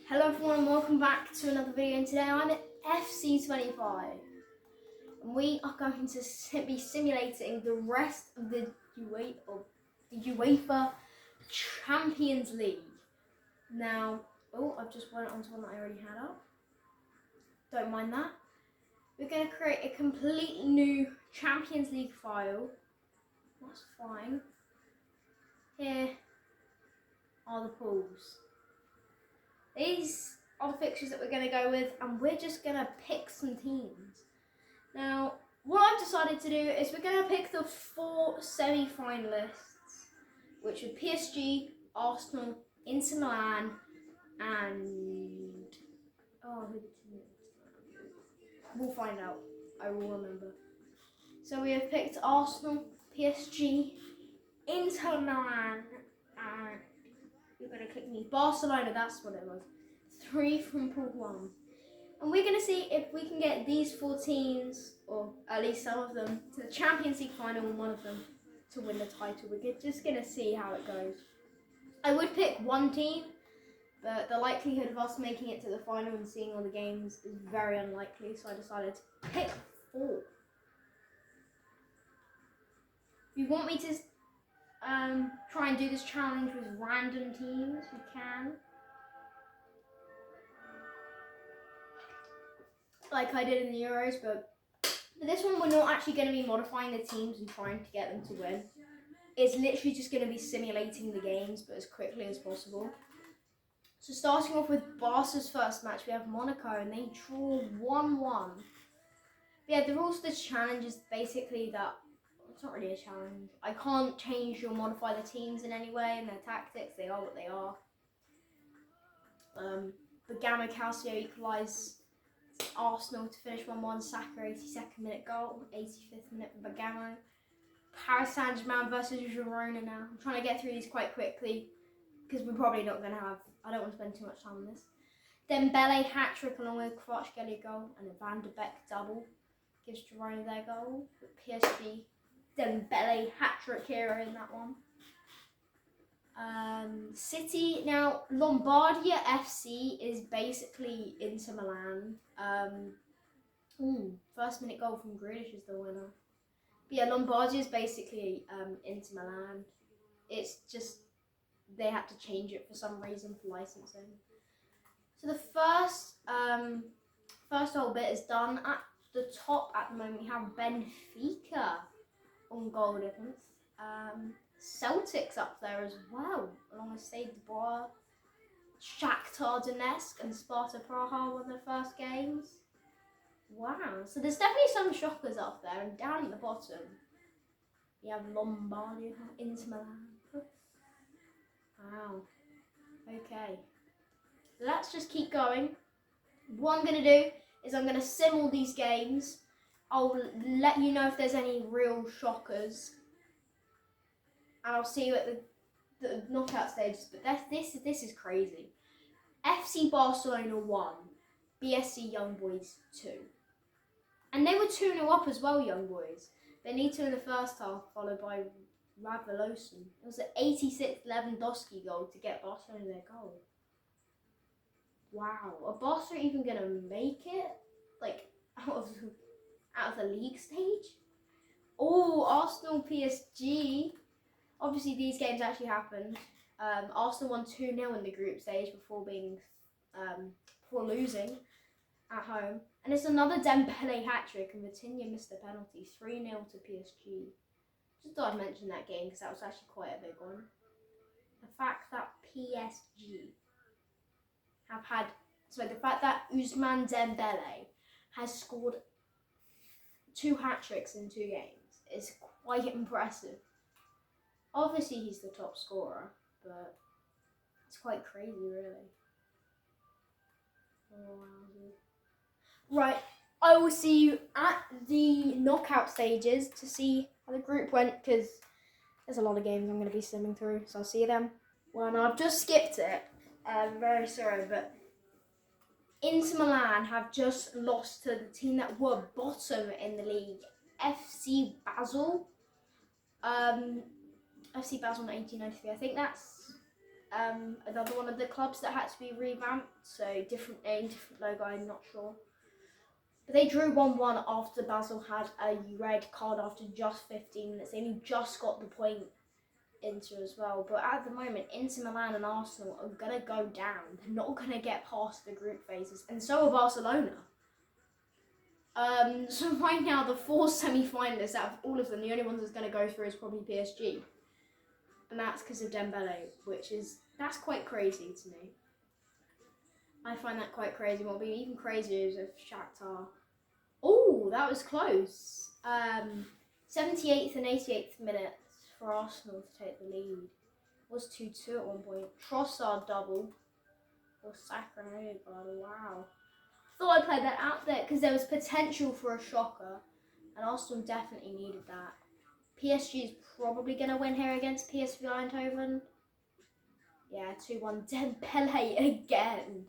Hello everyone and welcome back to another video, and today I'm at FC25 and we are going to be simulating the rest of the UEFA Champions League. Now, I've just went onto one that I already had up. Don't mind that. We're going to create a completely new Champions League file. That's fine. Here are the pools. These are the fixtures that we're going to go with, and we're just going to pick some teams. Now, what I've decided to do is we're going to pick the 4 semi-finalists, which are PSG, Arsenal, Inter Milan, and... who the team is? We'll find out. I will remember. So we have picked Arsenal, PSG, Inter Milan, and... you're going to click me. Barcelona, that's what it was. 3 from Pool 1. And we're going to see if we can get these 4 teams, or at least some of them, to the Champions League final and one of them to win the title. We're just going to see how it goes. I would pick one team, but the likelihood of us making it to the final and seeing all the games is very unlikely, so I decided to pick 4. If you want me to try and do this challenge with random teams, we can. Like I did in the Euros, but for this one we're not actually going to be modifying the teams and trying to get them to win. It's literally just going to be simulating the games, but as quickly as possible. So starting off with Barca's first match, we have Monaco, and they draw 1-1. Yeah, the rules of this challenge is basically that it's not really a challenge. I can't change or modify the teams in any way and their tactics. They are what they are. Bergamo Calcio equalised Arsenal to finish 1-1. Saka 82nd minute goal, 85th minute for Bergamo. Paris Saint-Germain versus Girona now. I'm trying to get through these quite quickly because we're probably not going to have... I don't want to spend too much time on this. Dembele hat-trick along with Kvaratskhelia goal and a Van de Beek double gives Girona their goal. But PSG, Dembele hat-trick hero in that one. City, now Lombardia FC is basically Inter Milan. First minute goal from Grealish is the winner. But yeah, Lombardia is basically Inter Milan. It's just they had to change it for some reason for licensing. So the first whole bit is done. At the top at the moment we have Benfica on goal difference. Celtics up there as well, along with Stade de Bois, Shakhtar Donetsk and Sparta Praha won their first games. Wow, so there's definitely some shockers up there, and down at the bottom you have Lombardia, Inter Milan. Wow, okay, let's just keep going. What I'm going to do is I'm going to sim all these games. I'll let you know if there's any real shockers. And I'll see you at the knockout stages. But this is crazy. FC Barcelona 1, BSC Young Boys 2. And they were 2-0 up as well, Young Boys. They need to in the first half, followed by Raveloson. It was an 86th Lewandowski goal to get Barcelona their goal. Wow, are Barcelona even going to make it? Like, out of the league stage? Oh, Arsenal PSG. Obviously, these games actually happened. Arsenal won 2-0 in the group stage before losing at home. And it's another Dembele hat-trick, and Vitinha missed the penalty. 3-0 to PSG. Just thought I'd mention that game because that was actually quite a big one. The fact that PSG the fact that Ousmane Dembele has scored 2 hat-tricks in 2 games is quite impressive. Obviously, he's the top scorer, but it's quite crazy, really. Right, I will see you at the knockout stages to see how the group went, because there's a lot of games I'm going to be simming through, so I'll see you then. Well, no, I've just skipped it. I'm very sorry, but Inter Milan have just lost to the team that were bottom in the league, FC Basel. FC Basel in 1893. I think that's another one of the clubs that had to be revamped. So different name, different logo, I'm not sure. But they drew 1-1 after Basel had a red card after just 15 minutes. They only just got the point, Inter as well. But at the moment, Inter Milan and Arsenal are going to go down. They're not going to get past the group phases. And so are Barcelona. So right now, the 4 semi-finalists, out of all of them, the only ones that's going to go through is probably PSG. And that's because of Dembele, that's quite crazy to me. I find that quite crazy. What would be even crazier is if Shakhtar... Oh, that was close. 78th and 88th minutes for Arsenal to take the lead. It was 2-2 at one point. Trossard double. Or Saka and Odegaard. Wow. Thought I'd play that out there because there was potential for a shocker. And Arsenal definitely needed that. PSG is probably going to win here against PSV Eindhoven. Yeah, 2-1. Dembele again.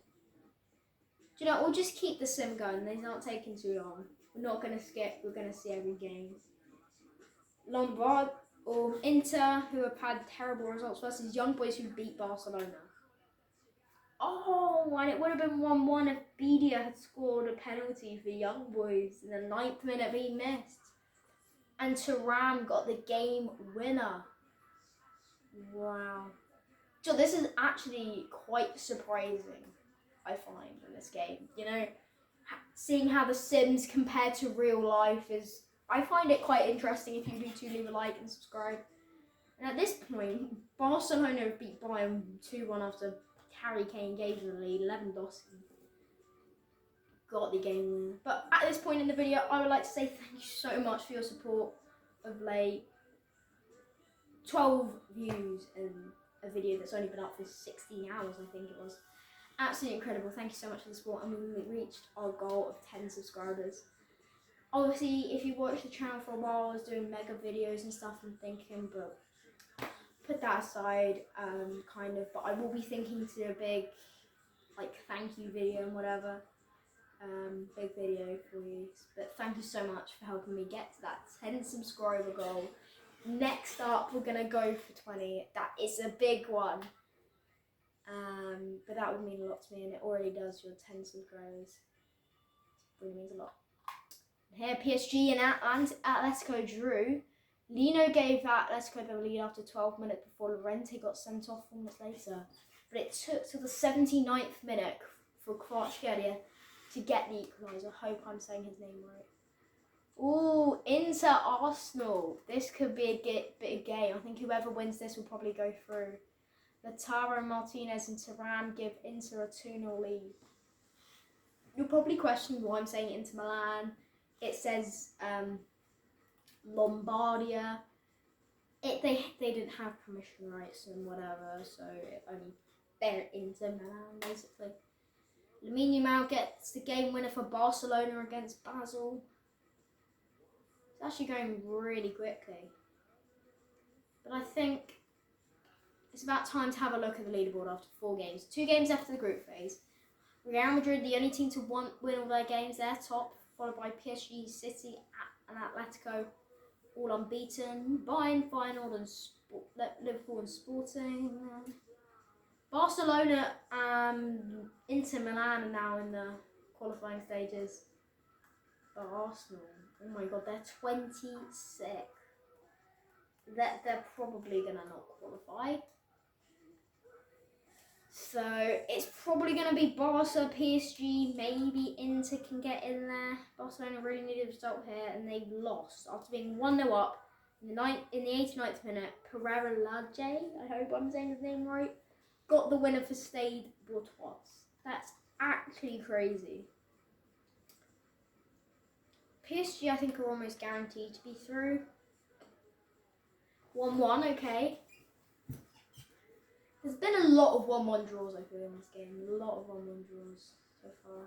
Do you know, we'll just keep the sim going. These aren't taking too long. We're not going to skip. We're going to see every game. Lombard or Inter, who have had terrible results versus Young Boys who beat Barcelona. Oh, and it would have been 1-1 if Bedia had scored a penalty for Young Boys in the 9th minute, but he missed. And Thuram got the game winner. Wow. So this is actually quite surprising, I find, in this game. You know, seeing how the Sims compare to real life is... I find it quite interesting. If you do too, leave a like and subscribe. And at this point, Barcelona have beat Bayern 2-1 after Harry Kane gave them the lead. Lewandowski got the game winner. But at this point in the video, I would like to say thank you so much for your support of late. 12 views in a video that's only been up for 16 hours, I think it was. Absolutely incredible. Thank you so much for the support. And we reached our goal of 10 subscribers. Obviously, if you watched the channel for a while, I was doing mega videos and stuff and thinking, but put that aside, kind of. But I will be thinking to do a big, like, thank you video and whatever. Big video for you. But thank you so much for helping me get to that 10 subscriber goal. Next up, we're going to go for 20. That is a big one. But that would mean a lot to me, and it already does. Your 10 subscribers. It really means a lot. Here, PSG and Atletico drew. Lino gave Atletico the lead after 12 minutes before Llorente got sent off 4 minutes later. But it took to the 79th minute for Kvaratskhelia to get the equaliser. I hope I'm saying his name right. Ooh, Inter Arsenal. This could be a bit of game. I think whoever wins this will probably go through. Lautaro Martinez and Thuram give Inter a 2-0 lead. You'll probably question why I'm saying Inter Milan. It says Lombardia. They didn't have permission rights and whatever, so they're Inter Milan basically. Lamine Yamal gets the game winner for Barcelona against Basel. It's actually going really quickly. But I think it's about time to have a look at the leaderboard after 4 games. 2 games after the group phase. Real Madrid, the only team to win all their games, they're top, followed by PSG, City, and Atletico, all unbeaten. Bayern, Feyenoord, and Liverpool and Sporting. Barcelona and Inter Milan are now in the qualifying stages. But Arsenal, oh my god, they're 26th. They're probably going to not qualify. So it's probably going to be Barca, PSG, maybe Inter can get in there. Barcelona really needed a result here, and they lost after being 1-0 up in the 89th minute. Pereira Lage, I hope I'm saying his name right, got the winner for Stade Bourtois. That's actually crazy. PSG, I think, are almost guaranteed to be through. 1-1, okay. There's been a lot of 1-1 draws, I feel, in this game. A lot of 1-1 draws so far.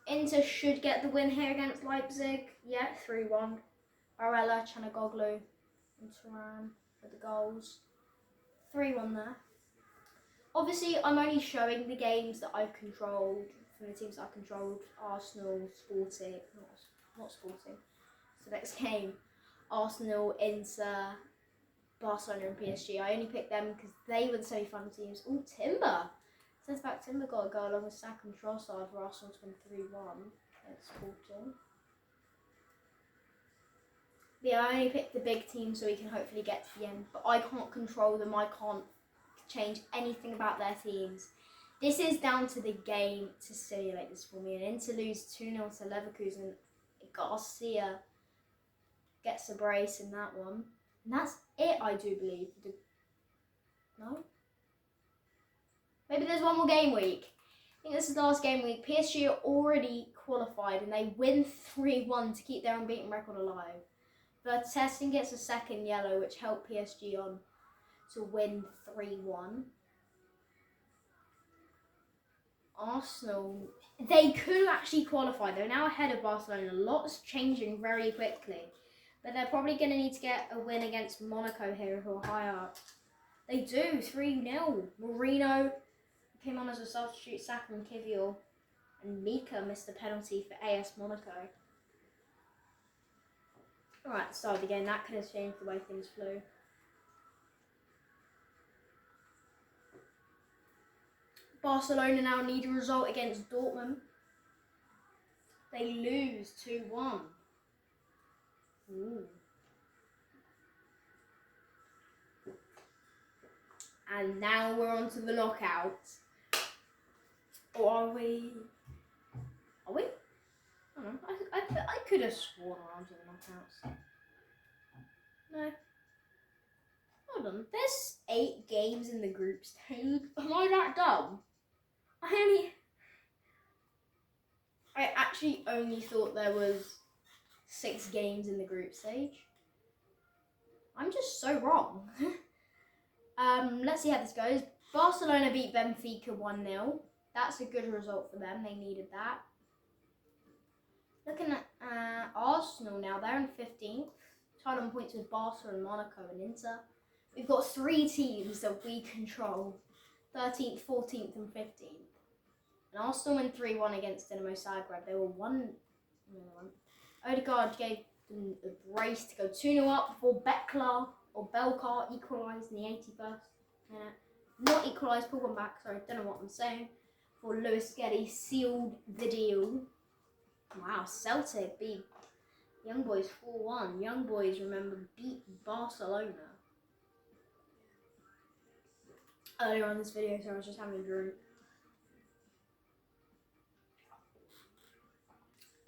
Inter should get the win here against Leipzig. Yeah, 3-1. Barella, Chanagoglu, and Thuram for the goals. 3-1 there. Obviously, I'm only showing the games that I've controlled from the teams I've controlled. Arsenal, Sporting, not Sporting. So next game, Arsenal, Inter, Barcelona and PSG. I only picked them because they were the semi-final teams. Oh, Timber. Says back Timber got a goal along with Saka and Trossard for Arsenal to win 3-1 against Sporting. Yeah, I only picked the big team so we can hopefully get to the end. But I can't control them. I can't change anything about their teams. This is down to the game to simulate this for me. And Inter lose 2-0 to Leverkusen. Garcia gets a brace in that one. And that's it, I do believe. No? Maybe there's one more game week. I think this is the last game week. PSG are already qualified and they win 3-1 to keep their unbeaten record alive. But Testing gets a second yellow, which helped PSG on to win 3-1. Arsenal, they could actually qualify. They're now ahead of Barcelona. Lots changing very quickly. But they're probably going to need to get a win against Monaco here, who are high up. They do, 3-0. Marino came on as a substitute, Saka and Kivior. And Mika missed the penalty for AS Monaco. Alright, start again. That could have changed the way things flew. Barcelona now need a result against Dortmund. They lose 2-1. Ooh. And now we're on to the knockouts. Or are we? Are we? I don't know. I could have sworn we're on to the knockouts. No. Hold on. There's 8 games in the group stage. Am I that dumb? I actually only thought there was 6 games in the group stage. I'm just so wrong. Let's see how this goes. Barcelona beat Benfica 1-0. That's a good result for them. They needed that. Looking at Arsenal now, they're in 15th. Tied on points with Barca and Monaco and Inter. We've got 3 teams that we control. 13th, 14th and 15th. And Arsenal win 3-1 against Dinamo Zagreb. They were 1-1. Odegaard gave them a brace to go 2-0 up before Belkar equalised in the 81st minute. Not equalised, pulled one back, sorry, don't know what I'm saying. For Lewis Skelly sealed the deal. Wow, Celtic beat Young Boys 4-1. Young Boys, remember, beat Barcelona. Earlier on this video, so I was just having a drink.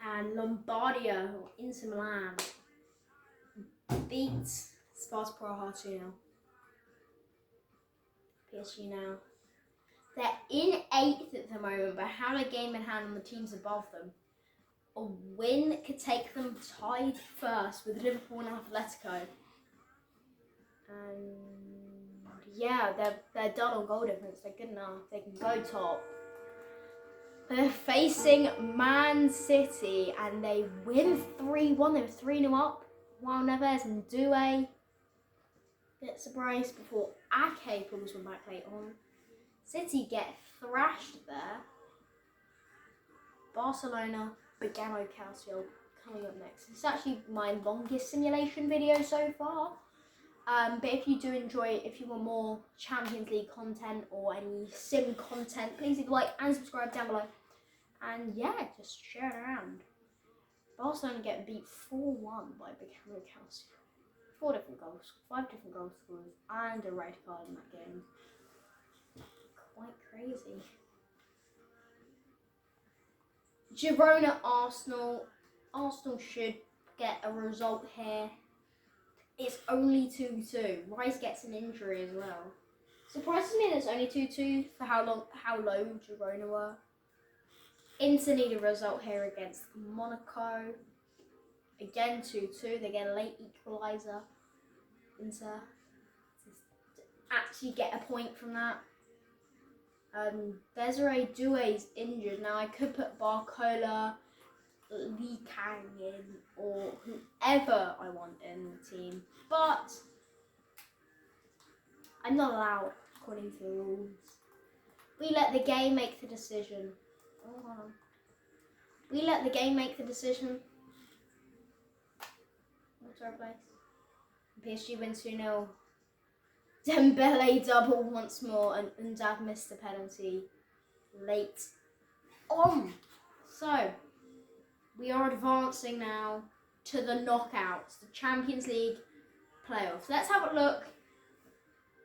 And Lombardia, or Inter Milan, beats Sparta Praha 2-0. PSG now. They're in 8th at the moment, but have a game in hand on the teams above them. A win could take them tied first with Liverpool and Atletico. And yeah, they're done on goal difference. They're good enough. They can go top. They're facing Man City and they win 3-1. They were 3-0 up. While Neves and Doué gets a brace before Ake pulls one back late on. City get thrashed there. Barcelona, Begano Calcio coming up next. It's actually my longest simulation video so far. But if you do enjoy, if you want more Champions League content or any sim content, please leave a like and subscribe down below. And yeah, just share it around. Barcelona get beat 4-1 by Begano Calcio. 5 different goal scorers, and a red card in that game. Quite crazy. Girona, Arsenal. Arsenal should get a result here. It's only 2-2. Rice gets an injury as well. Surprises me that it's only 2-2 for how low Girona were. Inter need a result here against Monaco. Again 2-2. They get a late equaliser. Inter actually get a point from that. Desiree Doué's injured. Now I could put Barcola, Lee Kang in, or whoever I want in the team, but I'm not allowed according to the rules. We let the game make the decision. Oh, hold on. We let the game make the decision. What's our place? PSG wins 2-0 Dembele double once more, and Dad missed the penalty late on. So, we are advancing now to the knockouts, the Champions League playoffs. Let's have a look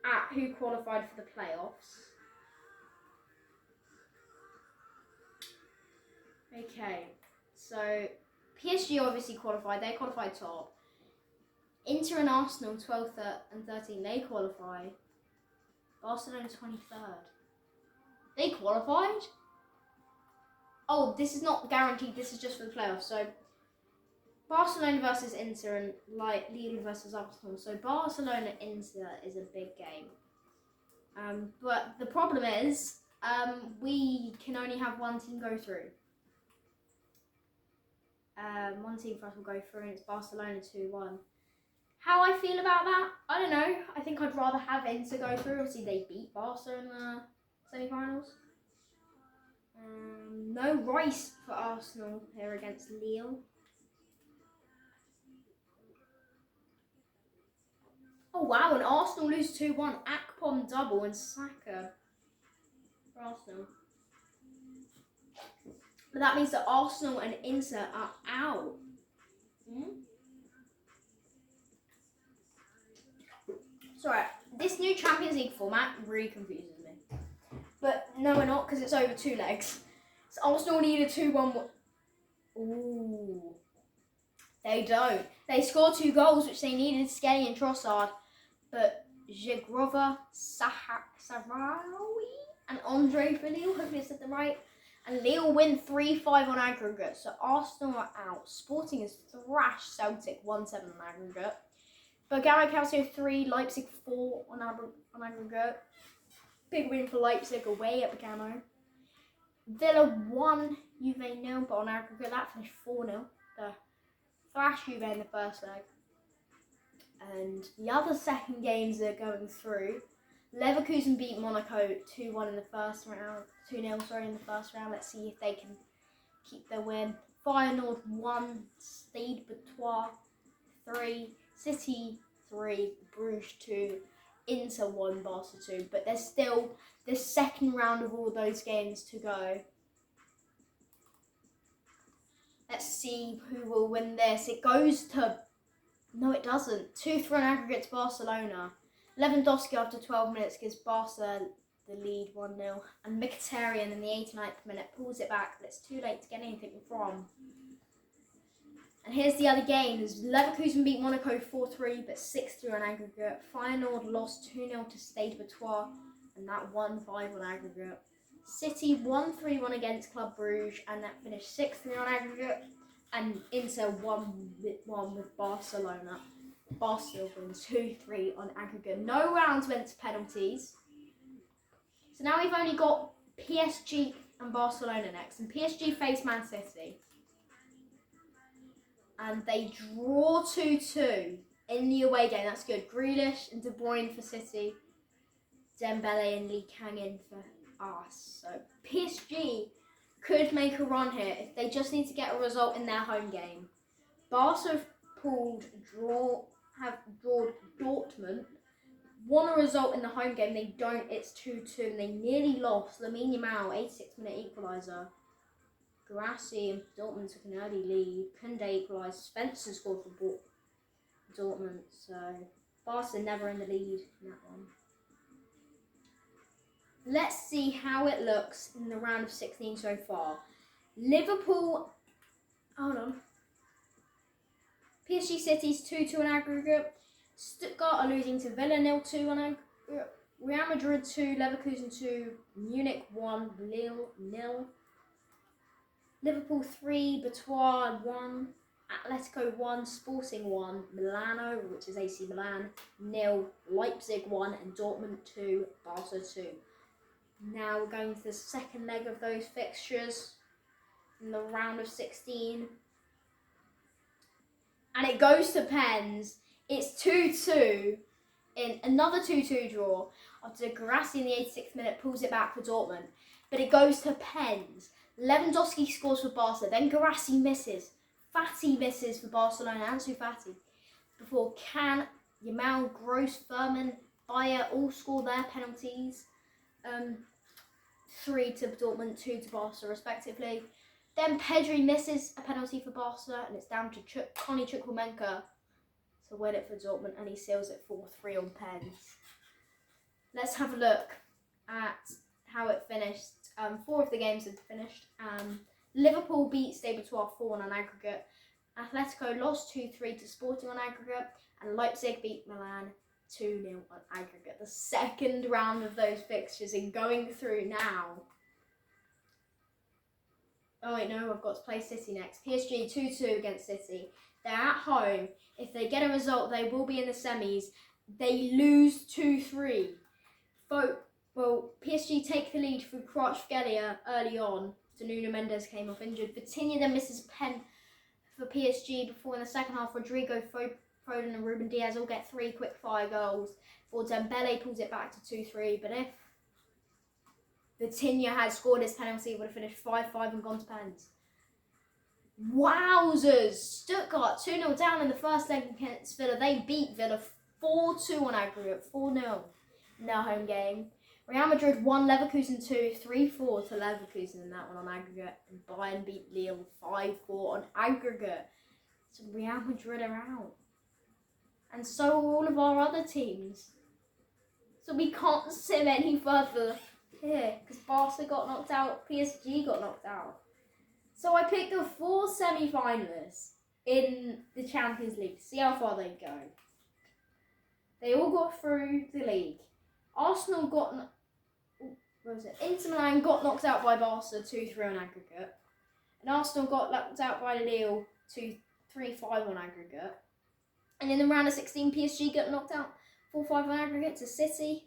at who qualified for the playoffs. Okay, so PSG obviously qualified. They qualified top. Inter and Arsenal, 12th and 13th, they qualified. Barcelona, 23rd. They qualified? Oh, this is not guaranteed. This is just for the playoffs. So, Barcelona versus Inter and Lille versus Arsenal. So, Barcelona-Inter is a big game. But the problem is, we can only have one team go through. One team for us will go through, and it's Barcelona 2-1. How I feel about that, I don't know. I think I'd rather have Inter go through. Obviously, they beat Barca in the semi-finals. No Rice for Arsenal here against Lille. Oh wow, and Arsenal lose 2-1. Akpom double and Saka for Arsenal. But that means that Arsenal and Inter are out. Sorry, this new Champions League format really confuses me. But no, we're not, because it's over 2 legs. So Arsenal need a 2-1. Ooh. They don't. They scored 2 goals, which they needed, Skelly and Trossard. But Zegrova, Sahraoui, and Andre for Lille, hopefully I said them right. And Lille win 3-5 on aggregate. So Arsenal are out. Sporting has thrashed Celtic 1-7 on aggregate. Bulgaria Calcio 3, Leipzig 4 on aggregate. Big win for Leipzig away at Bergamo. Villa 1, Juve 0, but on aggregate that finished 4-0. The thrash Juve in the first leg. And the other second games are going through. Leverkusen beat Monaco 2-1 in the first round. 2-0 in the first round. Let's see if they can keep their win. Feyenoord 1, Stade Batois 3, City 3, Bruges 2, Inter 1, Barca 2. But there's still the second round of all those games to go. Let's see who will win this. It goes to... No, it doesn't. 2-3 on aggregate to Barcelona. Lewandowski after 12 minutes gives Barca the lead 1-0. And Mkhitaryan in the 89th minute pulls it back, but it's too late to get anything from. And here's the other games. Leverkusen beat Monaco 4-3, but 6-3 on aggregate. Feyenoord lost 2-0 to Stade Batois, and that 1-5 on aggregate. City 1-3-1 against Club Bruges, and that finished 6-3 on aggregate. And Inter 1-1 with Barcelona. Barcelona wins 2-3 on aggregate. No rounds went to penalties. So now we've only got PSG and Barcelona next. And PSG face Man City. And they draw 2-2 in the away game. That's good. Grealish and De Bruyne for City. Dembele and Lee Kang in for us. So PSG could make a run here if they just need to get a result in their home game. Barca have drawn Dortmund. Won a result in the home game. They don't. It's 2-2 and they nearly lost. Lamine Yamal, 86th minute equaliser. Guirassy and Dortmund took an early lead. Koundé equalised. Spencer scored for Dortmund. So Barca never in the lead in that one. Let's see how it looks in the round of 16 so far. Liverpool, hold on. PSG City's 2-2 on aggregate. Stuttgart are losing to Villa 0-2 on aggregate. Real Madrid 2, Leverkusen 2, Munich 1, Lille 0. Liverpool 3, Batois 1, Atletico 1, Sporting 1, Milano, which is AC Milan 0, Leipzig 1, and Dortmund 2, Barca 2. Now we're going to the second leg of those fixtures in the round of 16. And it goes to pens. It's 2-2 in another 2-2 draw after Guirassy in the 86th minute pulls it back for Dortmund. But it goes to pens. Lewandowski scores for Barca. Then Guirassy misses. Fati misses for Barcelona. Ansu Fati. Before Can, Yamal, Gross, Furman, Bayer all score their penalties. 3 to Dortmund, 2 to Barca respectively. Then Pedri misses a penalty for Barca, and it's down to Connie Chukwuemeka to win it for Dortmund, and he seals it 4-3 on pens. Let's have a look at how it finished. 4 of the games had finished. Liverpool beat Stable 4-1 on aggregate. Atletico lost 2-3 to Sporting on aggregate, and Leipzig beat Milan 2-0 on aggregate. The second round of those fixtures is going through now. Oh wait, no, I've got to play City next. PSG 2-2 against City. They're at home. If they get a result, they will be in the semis. They lose 2-3. Well, PSG take the lead through Kvaratskhelia early on. Nuno Mendes came off injured. Vitinha then misses a pen for PSG before in the second half, Rodrigo, Foden and Ruben Diaz all get 3 quick fire goals. Before Dembele pulls it back to 2-3. But if Vitinha had scored his penalty, it would have finished 5-5 and gone to pens. Wowzers! Stuttgart 2-0 down in the first leg against Villa. They beat Villa 4-2 on aggregate, 4-0 in their home game. Real Madrid won Leverkusen 3-4 to Leverkusen in that one on aggregate. And Bayern beat Lille 5-4 on aggregate. So Real Madrid are out. And so are all of our other teams. So we can't sim any further here because Barca got knocked out, PSG got knocked out. So I picked the 4 semi-finalists in the Champions League to see how far they go. They all got through the league. Arsenal got, Inter Milan got knocked out by Barca 2-3 on aggregate. And Arsenal got knocked out by Lille 3-5 on aggregate. And in the round of 16, PSG got knocked out 4-5 on aggregate to City.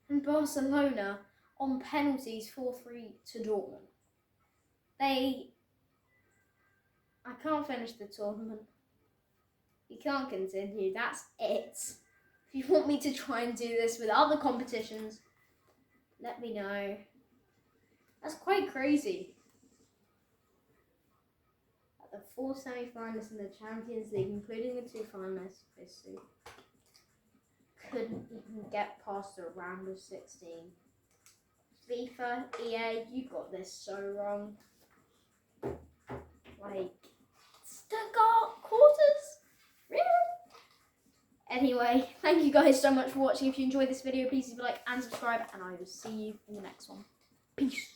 And Barcelona on penalties 4-3 to Dortmund. I can't finish the tournament. You can't continue, that's it. If you want me to try and do this with other competitions, let me know. That's quite crazy. The 4 semi-finalists in the Champions League, including the 2 finalists, obviously, couldn't even get past the round of 16. FIFA, EA, you got this so wrong. Like, Stuttgart quarters? Really? Anyway, thank you guys so much for watching. If you enjoyed this video, please leave a like and subscribe, and I will see you in the next one. Peace.